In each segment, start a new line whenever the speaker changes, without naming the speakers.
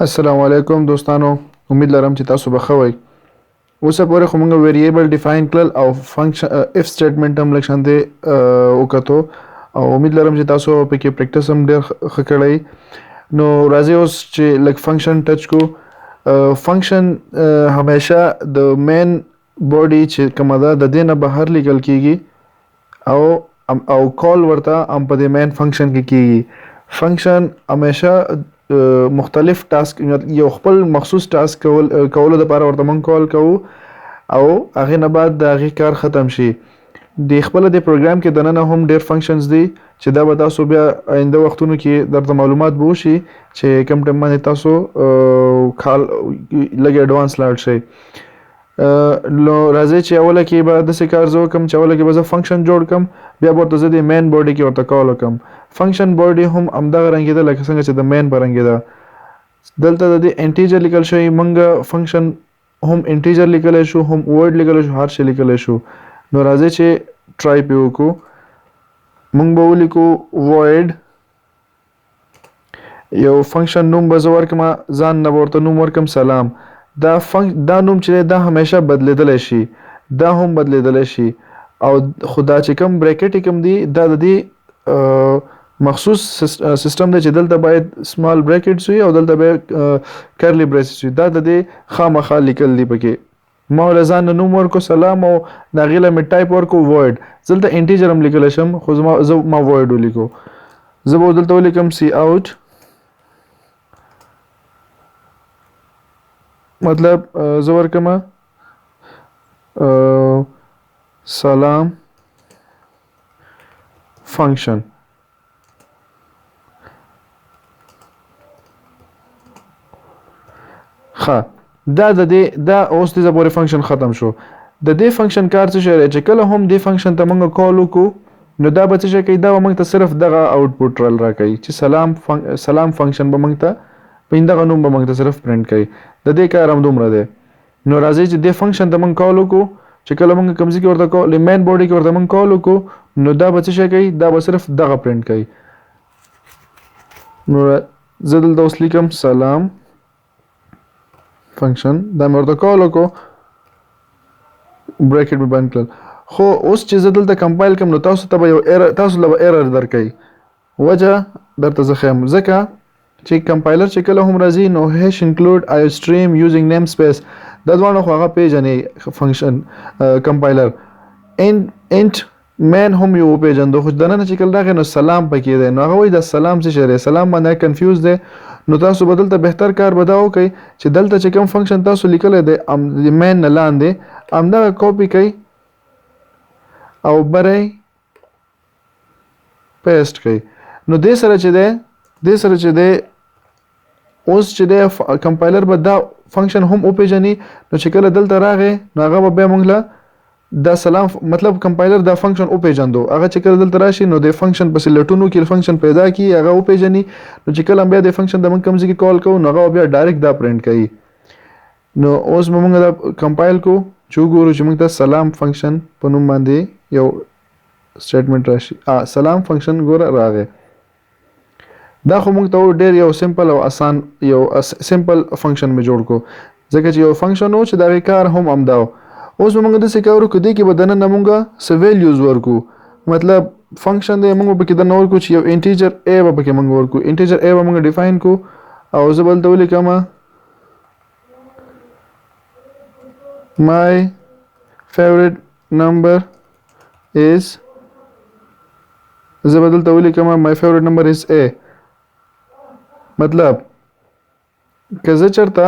السلام علیکم دوستانو، امید لرم چې تاسو به ښه وئ. اوسه پورې خو موږ ویریبل ډیفاین کړل او فنکشن اف سټیټمنټ هم لږ شاندې وکتو او امید لرم چې تاسو پکې پریکټس هم ډېر ښه کړی. نو راځئ اوس چې لږ فنکشن ټچ کو. فنکشن همیشه د مین باډي چې کومه ده د دې نه بهر لیکل کیږي او کال ورته هم په دې مین فنکشن کې کیږي. فنکشن همیشه مختلف ټاسک یو خپل مخصوص ټاسک کولو لپاره ورته مونږ کال کوو او هغې نه بعد د هغې کار ختم شي. د خپله د پروګرام کې دننه هم ډېر فنکشنز دي چې دا به تاسو بیا آینده وختونو کې درته معلومات به وشي چې کوم ټایم باندې تاسو کال لږ ایډوانس لاړ شئ. نو راځئ چې اوله کې به داسې کار زه وکړم چې اوله کې به زه فنکشن جوړ کړم، بیا به ورته زه د مین باډي کې ورته کال وکړم. فنکشن باډي هم همدغه رنګې ده لکه څنګه چې د مین په رنګې ده. دلته د دې انټیجر لیکل شوی، موږ فنکشن هم انټیجر لیکلی شو، هم ورډ لیکلی شو، هر شی لیکلی شو. نو راځئ چې ټرای پې وکړو. موږ به ولیکو void یو فنکشن نوم به زه ورکړم، ځان نه به ورته نوم ورکړم سلام. دا نوم چې دی دا همیشه بدلیدلی شي، دا هم بدلیدلی شي او خو دا چې کوم بریکټ کوم دی دا د دې مخصوص سیستم دی چې دلته باید سمال بریکټس وي او دلته باید کرلی بریسز وي. دا د دې خامخا لیکل دی پکې. ما له ځان نه نوم ورکو سلام او د هغې له مې ټایپ ورکو void. دلته انټیجر هم لیکلی شم خو ما void ولیکو. زه به دلته ولیکم سی آوټ، مطلب زه ورکم سلام فنکشن. ښه دا د دې دا اوس دې پورې فنکشن ختم شو. د دې فنکشن کار څه شی دی چې کله هم دې فنکشن ته موږ کال وکړو نو دا به څه شی کوي، دا به موږ ته صرف دغه آوټپوټ راکوي چې سلام فنکشن به موږ ته په همدغه نوم به موږ ته صرف پرنټ کوي. د دې کار همدومره دی. نو راځئ چې دې فنکشن ته موږ کال وکړو چې کله موږ کوم ځای کې ورته کال مین باډي کې ورته موږ کال وکړو نو دا به څه شی کوي، دا به صرف دغه پرنټ کوي. نو زه دلته اوس لیکم سلام فنکشن، دا مې ورته کال وکړو، بریکټ مې بند کړل. خو اوس چې زه دلته کمپایل کړم نو تاسو ته به یو تاسو له به ایرر درکوي. وجه درته زه ښیم، ځکه چې کمپایلر چې کله هم راځي نو هیش انکلود آی سټریم یوزینګ نیم سپیس دا دواړه خو هغه پیژنې فنکشن کمپایلر. انټ مین هم یو پیژندو خو دننه چې کله راغی نو سلام پکې دی. نو هغه وایي دا سلام څه شی دی، سلام باندې کنفیوز دی. نو تاسو به دلته بهتر کار به دا وکړئ چې دلته چې کوم فنکشن تاسو لیکلی دی د مین نه لاندې همدغه کاپي کوئ او بری پیسټ کوئ. نو دې سره چې دی اوس چې دی کمپایلر به دا فنکشن هم وپیژني. نو چې کله دلته راغی نو هغه به بیا موږ له دا سلام مطلب کمپایلر دا فنکشن وپیژندو. هغه چې کله دلته راشي نو د فنکشن پسې لټونو کې فنکشن پیدا کی هغه وپیژني. نو چې کله بیا د فنکشن د موږ کوم ځای کې کال کوو نو هغه بیا ډایرکټ دا پرنټ کوي. نو اوس به موږ دا کمپایل کو چې وګورو چې موږ ته سلام فنکشن په نوم باندې یو سټیټمنټ راشي. سلام فنکشن ګوره راغی. دا خو موږ ته ډېر یو سمپل او اسان یو سمپل فنکشن مې جوړ کو ځکه چې یو فنکشن و چې د هغې کار هم همدا و. اوس به موږ داسې کار وکړو دې کې به دننه موږ څه ویلیوز ورکو. مطلب فنکشن دی موږ به پکې دننه ورکو چې یو انټیجر ای به پکې موږ ورکو. انټیجر ای به موږ ډیفاین کو او زه به دلته ولیکم my favorite number is زه به دلته ولیکم my favorite number is a. مطلب که زه چېرته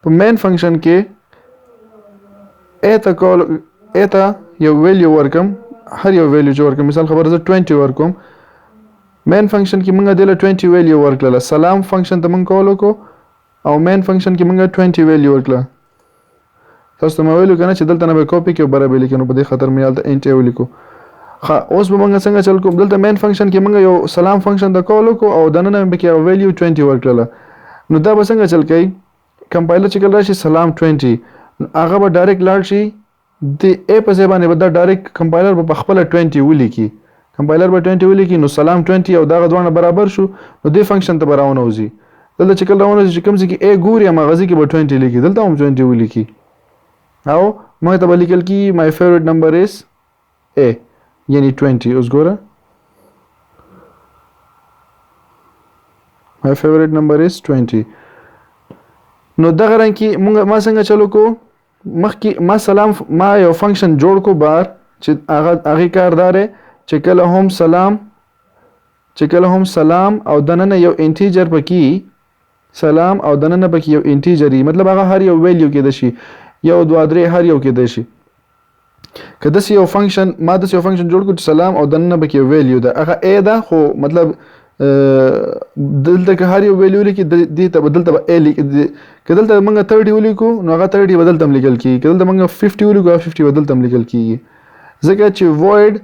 په مین فنکشن کې ای ته یو ویلیو ورکم، هر یو ویلیو چې ورکم مثال خبره زه 20 ورکوم، مین فنکشن کې موږ دله 20 ویلیو ورکړله. سلام فنکشن ته موږ کال وکړو او مین فنکشن کې موږ 20 ویلیو ورکړله. تاسو ته مې ویلو که نه چې دلته نه به کاپي کړو بره به لیکو، نو په دې خاطر مې هلته انټ ای ولیکو. ښه اوس به موږ څنګه چل کوو، دلته مین فنکشن کې موږ یو سلام فنکشن ته کال وکړو او دننه مې پکې یو ویلیو 20 ورکړله. نو دا به څنګه چل کوي، کمپایلر چې کله راشي سلام 20 هغه به ډایرکټ لاړ شي د ای په ځای باندې به دا ډایرکټ کمپایلر به په خپله 20 ولیکي. کمپایلر به 20 ولیکي نو سلام 20 او دغه دواړه برابر شو نو دې فنکشن ته به راونوځي. دلته چې کله راونه چې کوم ځای کې a ګوري هغه ځای کې به 20 لیکي دلته هم 20 ولیکي او موږ ته به لیکل کی my favorite number is a یعنی 20 اوس ګوره my favorite number is 20 نو دغه رنګ کې موږ ما څنګه چلو کو مخکې ما سلام ما یو فنکشن جوړ کو بار چې هغه کاردار چې کله هم سلام او دننه یو انټیجر پکې سلام او دننه پکې یو انټیجر مطلب هغه هر یو ویلیو کې د شي یو 2 3 هر یو کې د شي کله چې یو فنکشن ما د یو فنکشن جوړ کو چې سلام او دننه پکې یو ویلیو ده هغه a ده خو مطلب دلته که هر یو ویلیو لیکي دې ته بدلته به a لیکي که دلته موږ 30 ولیکو نو هغه 30 بدلته لیکل کیږي که دلته موږ 50 ولیکو 50 بدلته لیکل کیږي ځکه چې void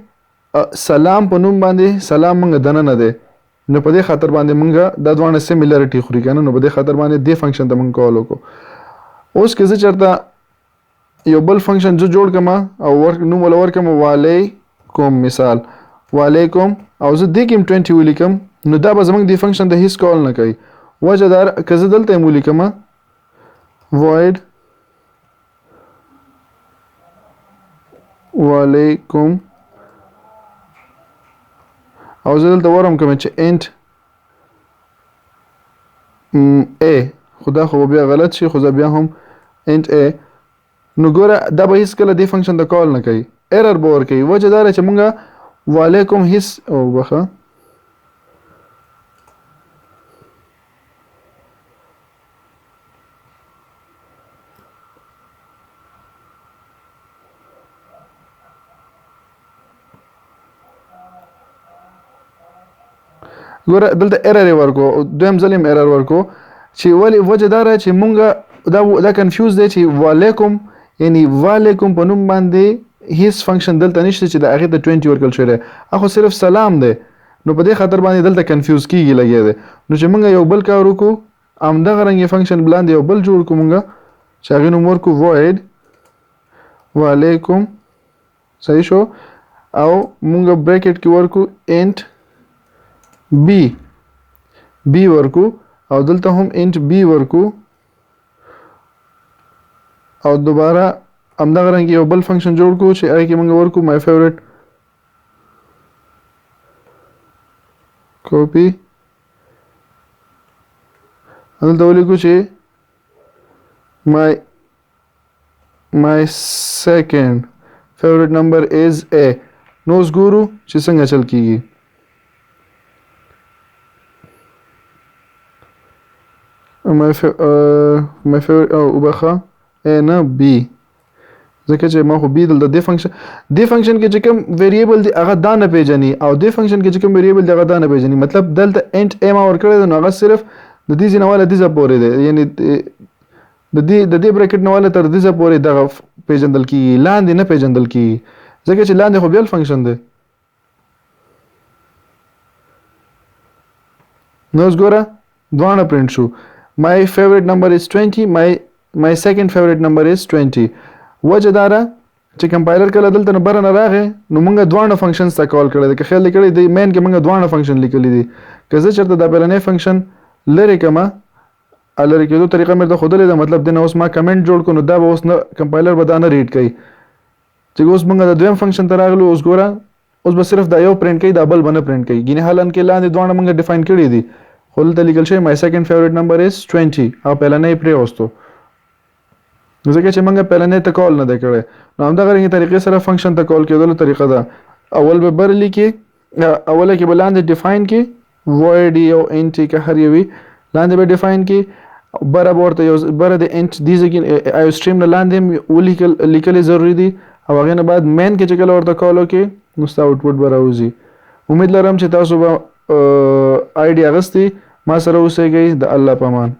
سلام په نوم باندې سلام موږ دننه ده نو په دې خاطر باندې موږ د دوه سیمیلریټي خوري کنه نو په دې خاطر باندې دې فنکشن ته موږ کول وکړو اوس که زه چرته یو بل فنکشن جوړ کما او نوم ولا ورکم وعلیکم مثال وعلیکم او زه دې کې 20 ولیکم نو دا به زمونږ د فنکشن د هیڅ کول نه کوي وجه دار که زه دلته یې ولیکم void وعلیکم او زه دلته ورم کوم چې int a خدا خو بیا غلط شي خو زه بیا هم int a نو ګوره دا به هیڅ کله دې فنکشن د کال نه کوي ایرر به ورکوي وجه دا چې مونږ وعلیکم هیڅ او بخه ګوره دلته ایرر ورکو دویم ځلیم ایرر ورکو چې ولی وجه دا چې مونږ دا کنفیوز دی چې وعلیکم یعنی وعلیکم په نوم باندې هیڅ فنکشن دلته نشته چې د هغه د 20 ورکل شوی دی اخو صرف سلام دی نو په دې خاطر باندې دلته کنفیوز کیږي لګی دی نو چې مونږ یو بل کار وکړو همدغه رنګ فنکشن بلاندې یو بل جوړ کو مونږ چې هغه نوم ورکو void وعلیکم صحیح شو او مونږ بریکټ کې ورکو int b ورکو او دلته هم int b ورکو او دوباره همدغه رنګ یو بل فنکشن جوړ کو چې هغه کې موږ ورکو my favorite copy دلته ولیکو چې my second favorite number is a نو اوس ګورو چې څنګه چل کیږي my favorite او وبخه a نه b ځکه چې ما خو b دلته د فنکشن کې چې کوم ویریبل دی هغه دا نه پیژني او د فنکشن کې چې کوم ویریبل دی هغه دا نه پیژني مطلب دلته int a ما ورکړی نو هغه صرف د دې ځینواله د پورې دی یعنی د دې بریکټ نواله تر دې پورې دغه پیژندل کیږي لاندې نه پیژندل کیږي ځکه چې لاندې خو بل فنکشن دی نو ګوره دوانه پرینټ شو my favorite number is 20 my second favorite number is 20 وجه دارا چې کمپایلر کله دلته نه برنه راغې نو موږ دوانه فنکشنز ته کال کړل که خیال کړی دی مین کې موږ دوانه فنکشن لیکلې دي که زه چرته د بلنې فنکشن لری کما لری کېدو طریقه مې د خودلې ده مطلب دنه اوس ما کمنټ جوړ کړو نو دا به اوس نه کمپایلر به دا نه ریډ کوي چې اوس موږ د دویم فنکشن ته راغلو اوس ګوره اوس به صرف دا یو پرینټ کوي دا بل باندې پرینټ کوي ګینه حالن کې لاندې دوانه موږ ډیفاین کړی دي خو دلته لیکل شوی my second favorite number is 20 او پهلنې پرې اوستو ځکه چې موږ پهلنې ته کال نه دی کړی نو همدغه رنګه طریقې سره فنکشن ته کال کېدلو طریقه ده اول به بر لیکي اوله کې به لاندې ډیفاین کې void او int که هر یوي لاندې به ډیفاین کې بره ورته یو بره د int دې ځکه آیو سټریم نه لاندې لیکل ضروری دي او هغه نه بعد مین کې چې کله ورته کال وکړي نو ستا آوټپوټ به راوځي امید لرم چې تاسو به آیډیا غستی ما سره اوسئ د الله په امان